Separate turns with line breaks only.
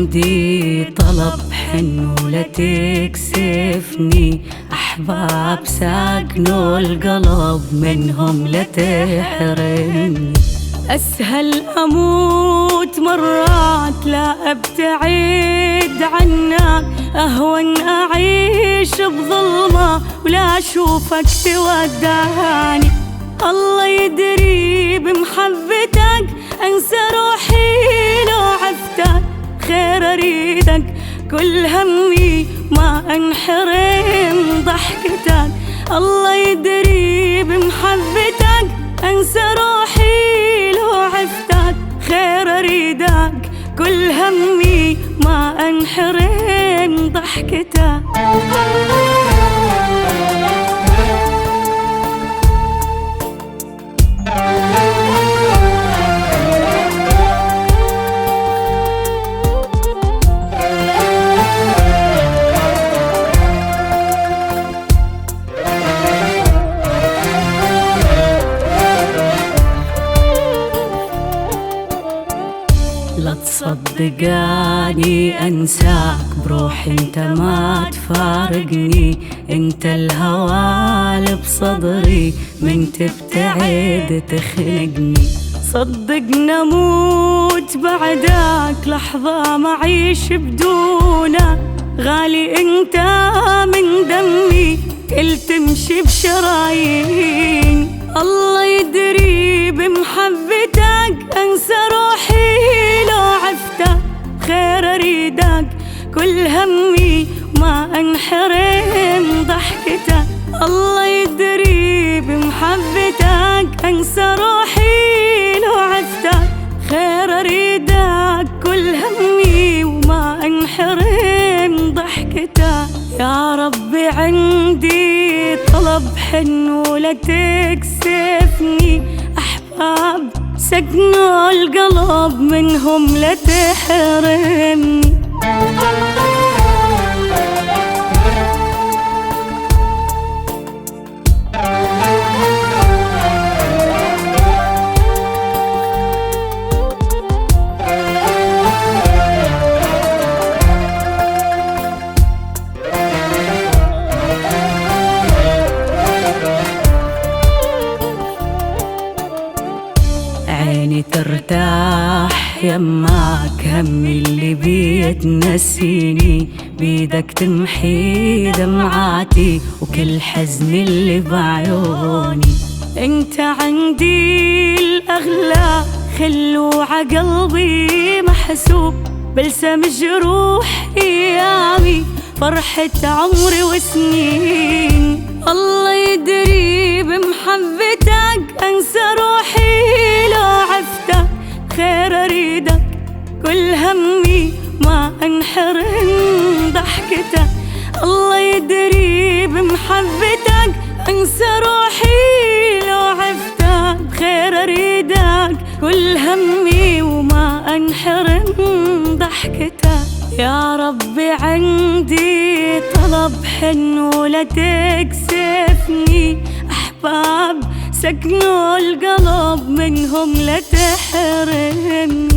عندي طلب حن ولا تكسفني، أحباب ساكنوا القلب منهم لا تحرمني. أسهل أموت مرات لا أبتعد عنك، أهون أعيش بظلمة ولا أشوفك تودعني. الله يدري بمحبتك أنسى روحي لو عفتك، خير أريدك كل همي ما أنحرم ضحكتك. الله يدري بمحبتك أنسى روحي لو عفتك، خير أريدك كل همي ما أنحرم ضحكتك. لا تصدقاني أنساك بروحي، انت ما تفارقني، انت الهوى بصدري من تبتعد تخنقني. صدقنا موت بعدك لحظة ما عيش بدونك، غالي انت من دمي كل تمشي بشرايين. الله يدري بمحبتك أنسى روحي لو عفتك، خير أريدك كل همي ما أنحرم ضحكتك. الله يدري بمحبتك أنسى روحي لو عفتك، خير أريدك كل همي وما أنحرم ضحكتك. يا ربي عندي طلب حن ولا تكسفني، أحباب سكنوا القلب منهم لا تحرمني. عيني ترتاح يماك، همي اللي بيتنسيني بيدك تمحي دمعاتي وكل حزن اللي بعيوني. انت عندي الأغلى خلو عقلبي محسوب، بلسم جروح ايامي فرحة عمري وسنين. الله يدري بمحبتك أنسى روحي لو عفتك، خير أريدك كل همي ما أنحرم ضحكتك. الله يدري بمحبتك أنسى روحي لو عفتك، خير أريدك كل همي وما أنحرم ضحكتك. يا ربي عندي طلب حن ولا تكسفني، أحباب سكنوا القلب منهم لا تحرمني.